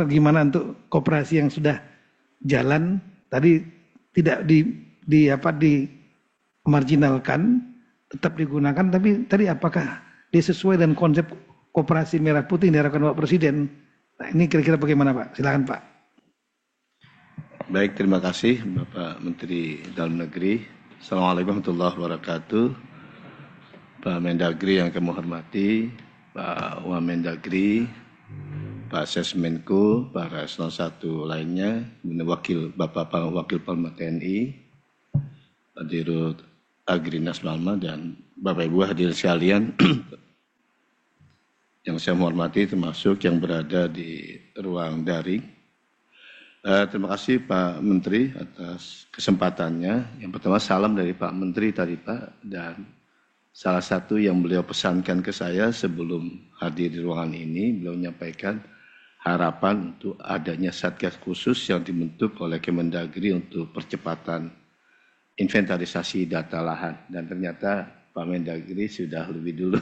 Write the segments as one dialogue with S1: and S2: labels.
S1: gimana untuk koperasi yang sudah jalan tadi tidak dimarginalkan, tetap digunakan, tapi tadi apakah dia sesuai dengan konsep koperasi merah putih yang diharapkan Bapak Presiden? Nah, ini kira-kira bagaimana Pak? Silakan Pak.
S2: Baik, terima kasih Bapak Menteri Dalam Negeri. Assalamualaikum warahmatullahi wabarakatuh. Pak Mendagri yang kami hormati, Pak Wamendagri, Pak Sesmenko, para eselon 1 lainnya, Bapak Wakil Panglima TNI, Pak Dirut Agrinas Malma, dan Bapak Ibu hadirin sekalian yang saya hormati, termasuk yang berada di ruang daring. Terima kasih Pak Menteri atas kesempatannya. Yang pertama salam dari Pak Menteri tadi Pak, dan salah satu yang beliau pesankan ke saya sebelum hadir di ruangan ini, beliau menyampaikan harapan untuk adanya satgas khusus yang dibentuk oleh Kemendagri untuk percepatan inventarisasi data lahan. Dan ternyata Pak Mendagri sudah lebih dulu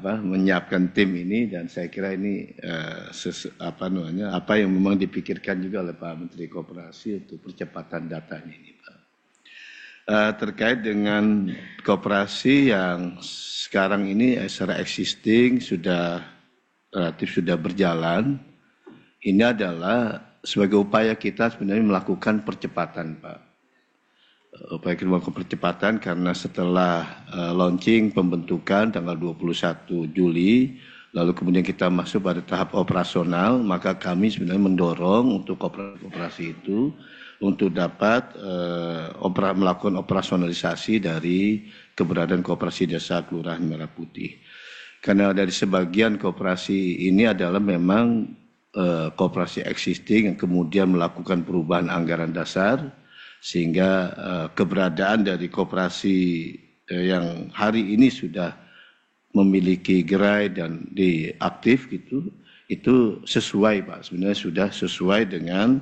S2: menyiapkan tim ini, dan saya kira ini apa yang memang dipikirkan juga oleh Pak Menteri Koperasi untuk percepatan datanya ini Pak. Terkait dengan koperasi yang sekarang ini secara existing relatif sudah berjalan, ini adalah sebagai upaya kita sebenarnya melakukan percepatan Pak. Upaya kita melakukan percepatan karena setelah launching pembentukan tanggal 21 Juli, lalu kemudian kita masuk pada tahap operasional, maka kami sebenarnya mendorong untuk koperasi itu untuk dapat melakukan operasionalisasi dari keberadaan koperasi desa Kelurahan Merah Putih. Karena dari sebagian koperasi ini adalah memang koperasi existing yang kemudian melakukan perubahan anggaran dasar, sehingga keberadaan dari koperasi yang hari ini sudah memiliki gerai dan diaktif gitu, itu sesuai Pak, sebenarnya sudah sesuai dengan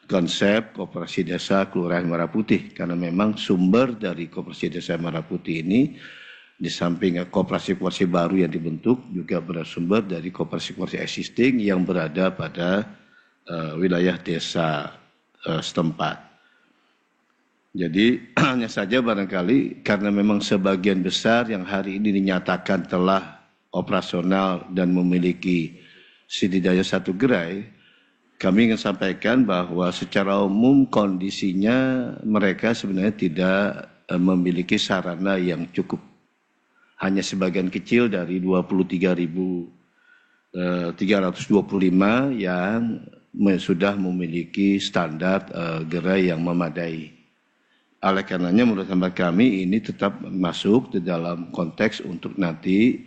S2: konsep koperasi desa Kelurahan Merah Putih, karena memang sumber dari koperasi desa Merah Putih ini di samping koperasi-koperasi baru yang dibentuk juga bersumber dari koperasi-koperasi existing yang berada pada wilayah desa setempat. Jadi hanya saja barangkali karena memang sebagian besar yang hari ini dinyatakan telah operasional dan memiliki setidaknya 1 gerai, kami ingin sampaikan bahwa secara umum kondisinya mereka sebenarnya tidak memiliki sarana yang cukup. Hanya sebagian kecil dari 23.325 yang sudah memiliki standar gerai yang memadai. Oleh karenanya menurut hemat kami ini tetap masuk di dalam konteks untuk nanti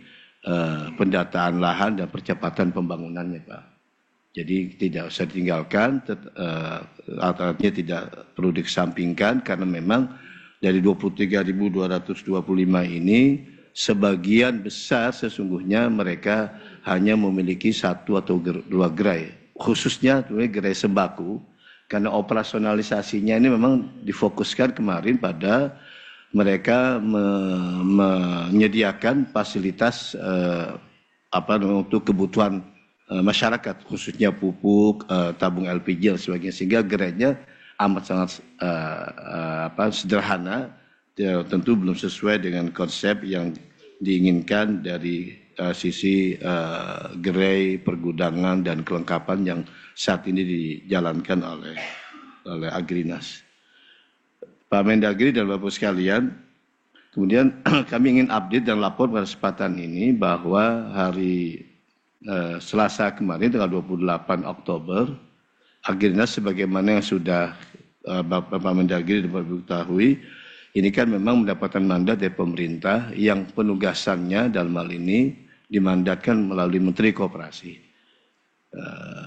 S2: pendataan lahan dan percepatan pembangunannya Pak. Jadi tidak usah ditinggalkan, artinya tidak perlu dikesampingkan karena memang dari 23.225 ini sebagian besar sesungguhnya mereka hanya memiliki 1 atau 2 gerai, khususnya gerai sembako. Karena operasionalisasinya ini memang difokuskan kemarin pada mereka menyediakan fasilitas untuk kebutuhan masyarakat, khususnya pupuk, tabung LPG dan sebagainya, sehingga gerainya amat sangat sederhana, tentu belum sesuai dengan konsep yang diinginkan dari sisi gerai, pergudangan dan kelengkapan yang saat ini dijalankan oleh Agrinas. Pak Mendagri dan Bapak sekalian, kemudian kami ingin update dan lapor pada kesempatan ini bahwa hari Selasa kemarin tanggal 28 Oktober, Agrinas sebagaimana yang sudah Bapak Mendagri dan Bapak ketahui, ini kan memang mendapatkan mandat dari pemerintah yang penugasannya dalam hal ini dimandatkan melalui Menteri Koperasi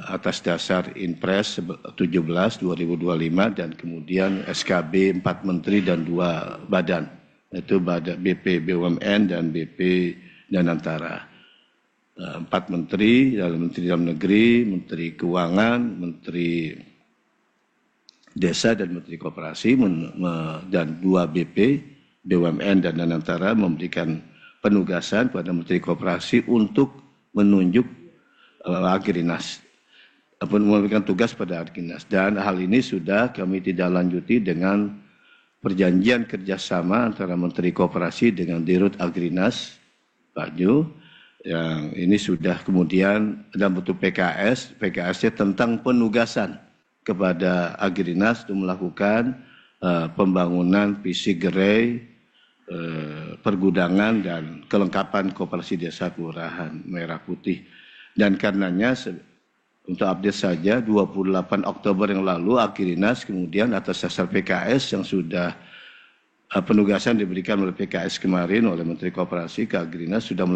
S2: atas dasar Inpres 17/2025 dan kemudian SKB 4 Menteri dan 2 badan, yaitu BP BUMN dan BP Danantara. 4 Menteri dalam Negeri, Menteri Keuangan, Menteri Desa dan Menteri Koperasi dan 2 BP BUMN dan Danantara memberikan penugasan kepada Menteri Koperasi untuk menunjuk Agrinas. memberikan tugas pada Agrinas. Dan hal ini sudah kami tidak lanjuti dengan perjanjian kerjasama antara Menteri Koperasi dengan Dirut Agrinas, Pak Ju, yang ini sudah kemudian dalam bentuk PKS-nya tentang penugasan kepada Agrinas untuk melakukan pembangunan fisik gerai, pergudangan dan kelengkapan koperasi desa kelurahan Merah Putih. Dan karenanya untuk update saja 28 Oktober yang lalu Agrinas kemudian atas dasar PKS yang sudah penugasan diberikan oleh PKS kemarin oleh Menteri Koperasi ke Agrinas sudah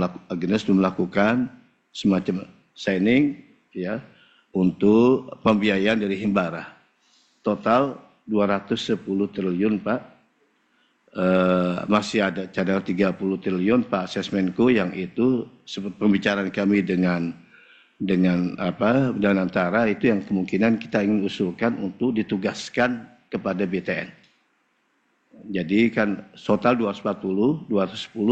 S2: melakukan semacam signing ya untuk pembiayaan dari Himbara. Total 210 triliun Pak. Masih ada cadangan 30 triliun Pak Sesmenko yang itu seperti pembicaraan kami dengan Danantara itu yang kemungkinan kita ingin usulkan untuk ditugaskan kepada BTN. Jadi kan total 210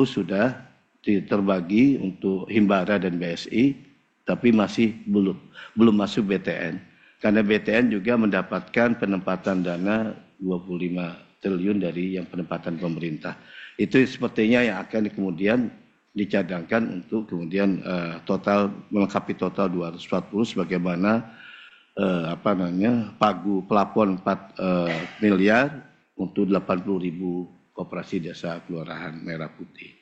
S2: sudah terbagi untuk Himbara dan BSI, tapi masih belum masuk BTN. Karena BTN juga mendapatkan penempatan dana 25 triliun dari yang penempatan pemerintah. Itu sepertinya yang akan kemudian dicadangkan untuk kemudian total melengkapi total 240 sebagaimana pagu pelapon 4 miliar untuk 80.000 koperasi desa kelurahan Merah Putih.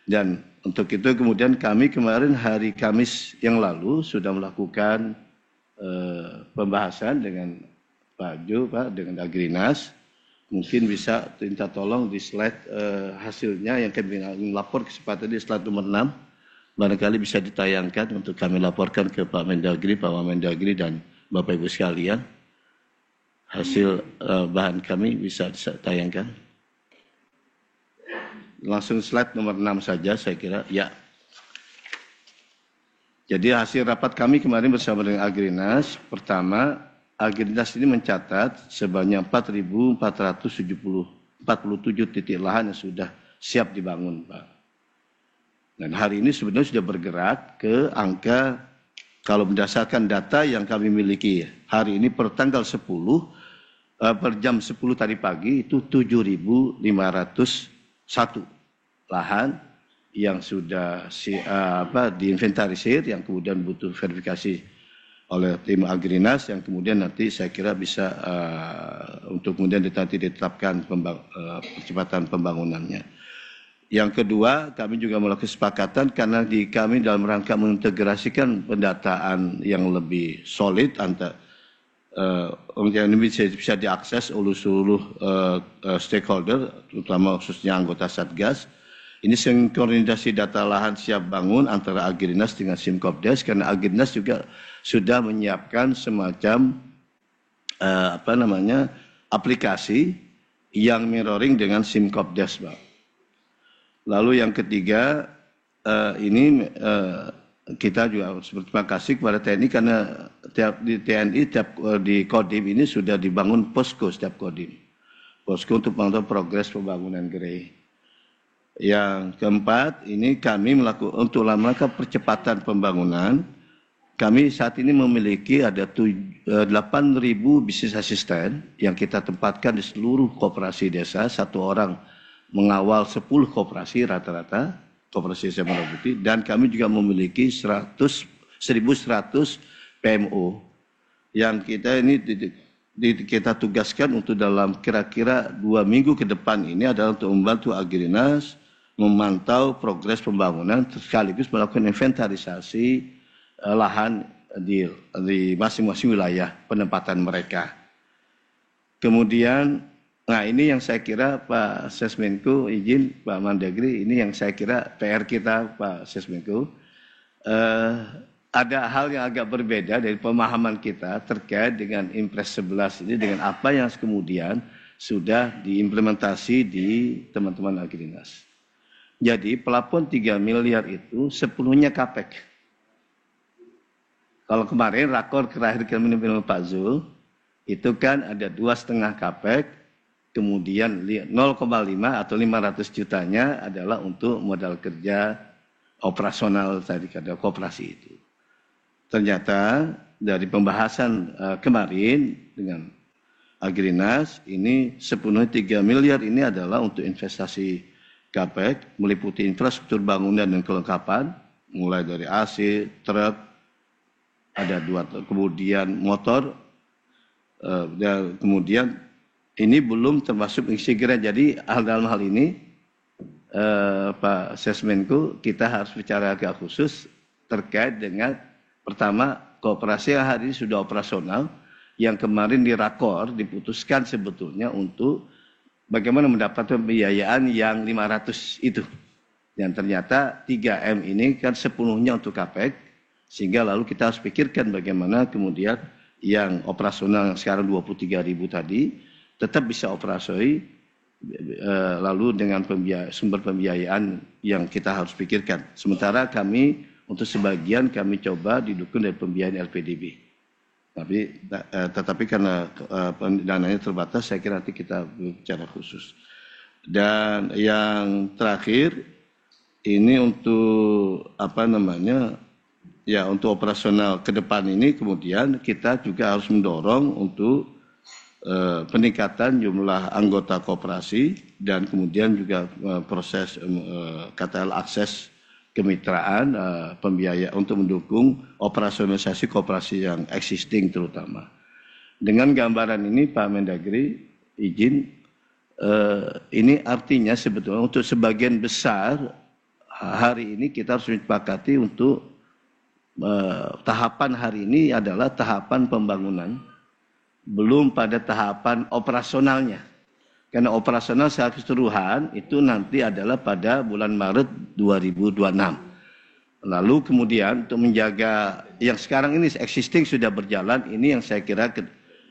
S2: Dan untuk itu kemudian kami kemarin hari Kamis yang lalu sudah melakukan pembahasan dengan Pak Jo, Pak, dengan Agrinas. Mungkin bisa minta tolong di slide hasilnya yang kami lapor kesempatan di slide nomor 6. Barangkali bisa ditayangkan untuk kami laporkan ke Pak Mendagri, Pak Wamendagri dan Bapak Ibu sekalian. Hasil bahan kami bisa ditayangkan. Langsung slide nomor 6 saja saya kira. Ya. Jadi hasil rapat kami kemarin bersama dengan Agrinas, pertama Agrinas ini mencatat sebanyak 4.447 titik lahan yang sudah siap dibangun, Pak. Dan hari ini sebenarnya sudah bergerak ke angka, kalau berdasarkan data yang kami miliki hari ini per tanggal 10, per jam 10 tadi pagi itu 7.501 lahan yang sudah diinventarisir, yang kemudian butuh verifikasi oleh tim Agrinas yang kemudian nanti saya kira bisa untuk kemudian nanti ditetapkan percepatan pembangunannya. Yang kedua, kami juga melakukan kesepakatan karena di kami dalam rangka mengintegrasikan pendataan yang lebih solid antara yang ini bisa diakses oleh seluruh stakeholder, terutama khususnya anggota Satgas. Ini sinkronisasi data lahan siap bangun antara Agrinas dengan Simkopdes karena Agrinas juga sudah menyiapkan semacam aplikasi yang mirroring dengan Simkopdes, Pak. Lalu yang ketiga kita juga berterima kasih kepada TNI karena di TNI di Kodim ini sudah dibangun posko setiap Kodim. Posko untuk memantau progres pembangunan gerai. Yang keempat, ini kami untuk melakukan percepatan pembangunan, kami saat ini memiliki ada 8.000 bisnis asisten yang kita tempatkan di seluruh koperasi desa, satu orang mengawal 10 koperasi rata-rata, koperasi desa Merah Putih, dan kami juga memiliki 1.100 PMO yang kita ini kita tugaskan untuk dalam kira-kira 2 minggu ke depan ini adalah untuk membantu Agrinas memantau progres pembangunan sekaligus melakukan inventarisasi lahan di masing-masing wilayah penempatan mereka. Kemudian, nah ini yang saya kira Pak Sesmenko izin Pak Mendagri, ini yang saya kira PR kita Pak Sesmenko. Ada hal yang agak berbeda dari pemahaman kita terkait dengan Impres 11 ini dengan apa yang kemudian sudah diimplementasi di teman-teman Agrinas. Jadi pelapon 3 miliar itu sepenuhnya kapek. Kalau kemarin rakor terakhir kami dengan Pak Zul, itu kan ada 2,5 kapek, kemudian 0,5 atau 500 jutanya adalah untuk modal kerja operasional tadi kata koperasi itu. Ternyata dari pembahasan kemarin dengan Agrinas, ini sepenuhnya 3 miliar ini adalah untuk investasi CAPEX, meliputi infrastruktur bangunan dan kelengkapan, mulai dari AC, truk, ada 2, kemudian motor, dan kemudian ini belum termasuk isi grant. Jadi dalam hal ini Pak Sesmenko, kita harus bicara agak khusus terkait dengan pertama koperasi yang hari ini sudah operasional, yang kemarin di Rakor diputuskan sebetulnya untuk bagaimana mendapatkan pembiayaan yang 500 itu. Dan ternyata 3M ini kan sepenuhnya untuk CAPEX, sehingga lalu kita harus pikirkan bagaimana kemudian yang operasional yang sekarang 23.000 tadi tetap bisa operasi, lalu dengan sumber pembiayaan yang kita harus pikirkan. Sementara kami untuk sebagian kami coba didukung dari pembiayaan LPDB. Tetapi karena dananya terbatas, saya kira nanti kita bicara khusus. Dan yang terakhir ini untuk untuk operasional ke depan ini, kemudian kita juga harus mendorong untuk peningkatan jumlah anggota koperasi dan kemudian juga proses KTL akses kemitraan pembiayaan untuk mendukung operasionalisasi koperasi yang existing terutama. Dengan gambaran ini Pak Mendagri izin, ini artinya sebetulnya untuk sebagian besar hari ini kita harus disepakati untuk tahapan hari ini adalah tahapan pembangunan, belum pada tahapan operasionalnya. Karena operasional secara keseluruhan itu nanti adalah pada bulan Maret 2026. Lalu kemudian untuk menjaga yang sekarang ini existing sudah berjalan, ini yang saya kira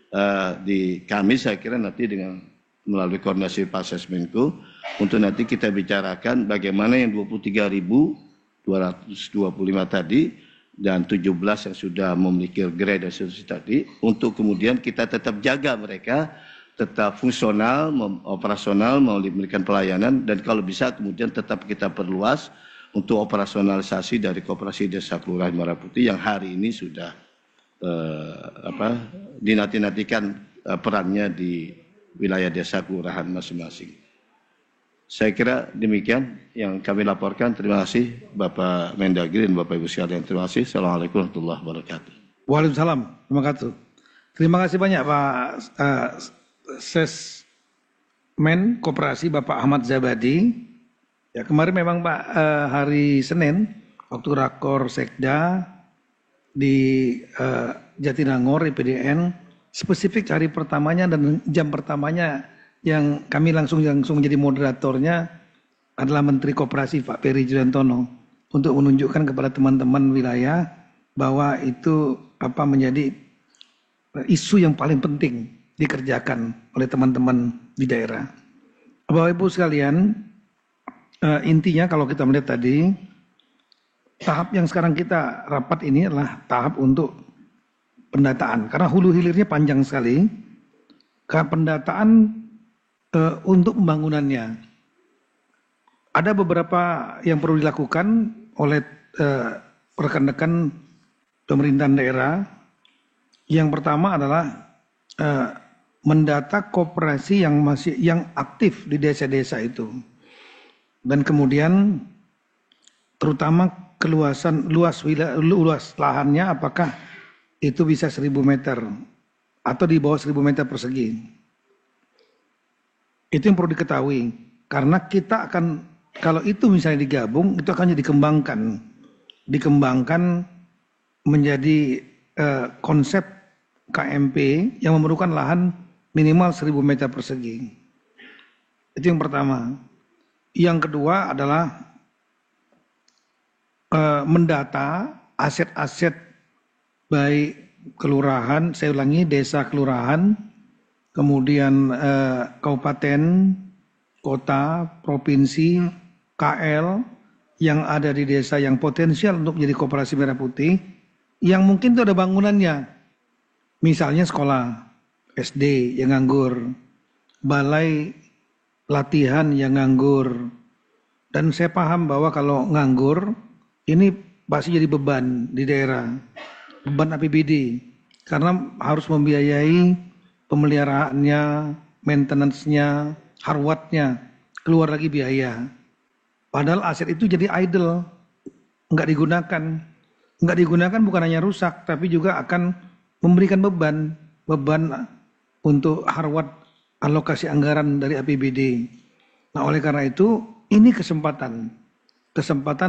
S2: saya kira nanti dengan melalui koordinasi Pak Sesmenko untuk nanti kita bicarakan bagaimana yang 23.225 tadi dan 17 yang sudah memiliki grade dan seterusnya tadi, untuk kemudian kita tetap jaga mereka tetap fungsional, operasional, memberikan pelayanan, dan kalau bisa kemudian tetap kita perluas untuk operasionalisasi dari Koperasi Desa Kelurahan Merah Putih yang hari ini sudah dinanti-nantikan perannya di wilayah desa kelurahan masing-masing. Saya kira demikian yang kami laporkan. Terima kasih Bapak Mendagri dan Bapak Ibu sekalian. Terima kasih. Assalamualaikum warahmatullahi wabarakatuh.
S1: Waalaikumsalam. Terima kasih. Terima kasih banyak Pak Sesmen Koperasi Bapak Ahmad Zabadi. Ya, kemarin memang Pak hari Senin waktu Rakor Sekda di Jatinangor IPDN, spesifik hari pertamanya dan jam pertamanya yang kami langsung menjadi moderatornya adalah Menteri Koperasi Pak Peri Juliantono untuk menunjukkan kepada teman-teman wilayah bahwa itu menjadi isu yang paling penting dikerjakan oleh teman-teman di daerah. Bapak Ibu sekalian, intinya kalau kita melihat tadi, tahap yang sekarang kita rapat ini adalah tahap untuk pendataan. Karena hulu hilirnya panjang sekali, pendataan untuk pembangunannya. Ada beberapa yang perlu dilakukan oleh rekan-rekan pemerintahan daerah. Yang pertama adalah mendata koperasi yang aktif di desa-desa itu, dan kemudian terutama luas lahannya, apakah itu bisa 1.000 meter atau di bawah 1.000 meter persegi. Itu yang perlu diketahui, karena kita akan, kalau itu misalnya digabung, itu akan dikembangkan menjadi konsep KMP yang memerlukan lahan minimal 1.000 meter persegi. Itu yang pertama. Yang kedua adalah mendata aset-aset baik kelurahan, saya ulangi, desa kelurahan, kemudian kabupaten, kota, provinsi, KL yang ada di desa yang potensial untuk menjadi Koperasi Merah Putih, yang mungkin itu ada bangunannya, misalnya sekolah SD yang nganggur, balai latihan yang nganggur, dan saya paham bahwa kalau nganggur ini pasti jadi beban di daerah. beban APBD karena harus membiayai pemeliharaannya, maintenance-nya, harwatnya, keluar lagi biaya. Padahal aset itu jadi idle, nggak digunakan. Nggak digunakan bukan hanya rusak, tapi juga akan memberikan beban untuk harwat alokasi anggaran dari APBD. Nah, oleh karena itu, ini kesempatan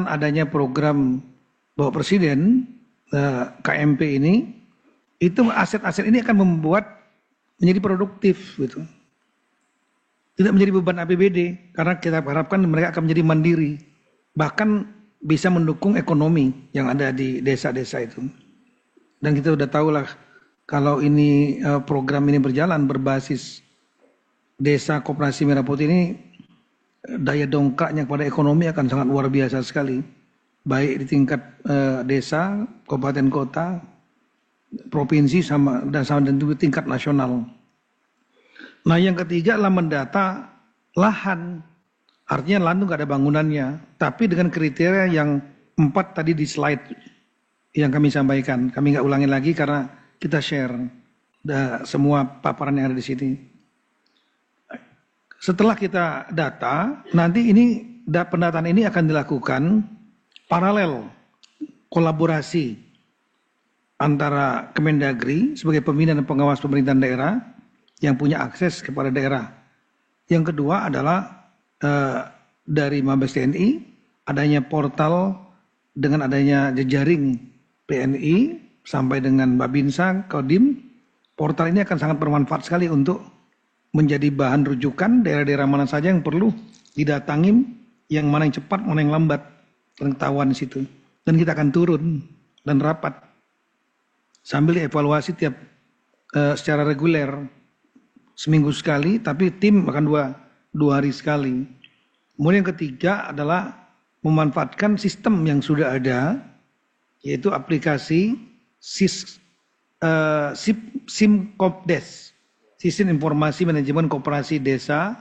S1: adanya program Bapak Presiden, KMP ini, itu aset-aset ini akan membuat menjadi produktif gitu. Tidak menjadi beban APBD karena kita harapkan mereka akan menjadi mandiri, bahkan bisa mendukung ekonomi yang ada di desa-desa itu. Dan kita sudah tahu lah kalau ini program ini berjalan berbasis desa koperasi Merah Putih ini, daya dongkraknya pada ekonomi akan sangat luar biasa sekali, baik di tingkat desa, kabupaten kota, provinsi dan juga tingkat nasional. Nah, yang ketiga adalah mendata lahan. Artinya lahan itu nggak ada bangunannya, tapi dengan kriteria yang 4 tadi di slide yang kami sampaikan. Kami nggak ulangi lagi karena kita share semua paparan yang ada di sini. Setelah kita data, nanti pendataan ini akan dilakukan paralel kolaborasi antara Kemendagri sebagai pembina dan pengawas pemerintahan daerah yang punya akses kepada daerah. Yang kedua adalah dari Mabes TNI, adanya portal dengan adanya jejaring PNI sampai dengan Babinsa, Kodim, portal ini akan sangat bermanfaat sekali untuk menjadi bahan rujukan daerah-daerah mana saja yang perlu didatangin, yang mana yang cepat, mana yang lambat, ketahuan di situ. Dan kita akan turun dan rapat sambil evaluasi secara reguler, seminggu sekali, tapi tim akan dua hari sekali. Kemudian yang ketiga adalah memanfaatkan sistem yang sudah ada, yaitu aplikasi SIMKOPDES, Sistem Informasi Manajemen Koperasi Desa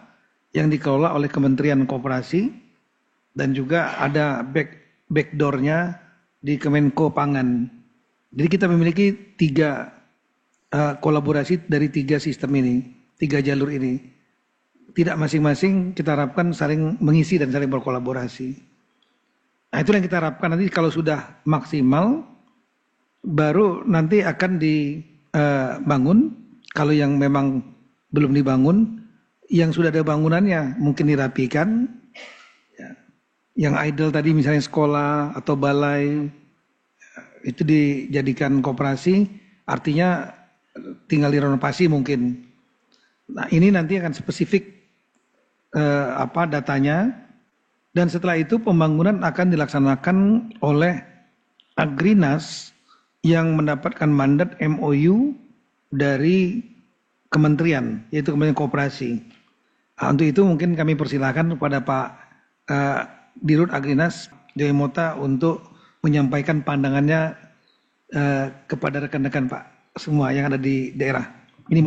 S1: yang dikelola oleh Kementerian Koperasi, dan juga ada backdoor-nya di Kemenko Pangan. Jadi kita memiliki 3 kolaborasi dari 3 sistem ini, 3 jalur ini. Tidak masing-masing kita harapkan saling mengisi dan saling berkolaborasi. Nah, itu yang kita harapkan nanti kalau sudah maksimal, baru nanti akan dibangun. Kalau yang memang belum dibangun, yang sudah ada bangunannya mungkin dirapikan. Yang idle tadi misalnya sekolah atau balai, itu dijadikan koperasi, artinya tinggal direnovasi mungkin. Nah, ini nanti akan spesifik datanya, dan setelah itu pembangunan akan dilaksanakan oleh Agrinas yang mendapatkan mandat MOU dari kementerian, yaitu Kementerian Koperasi. Nah, untuk itu mungkin kami persilahkan kepada Pak Dirut Agrinas Joy Mota untuk menyampaikan pandangannya kepada rekan-rekan Pak semua yang ada di daerah. Ini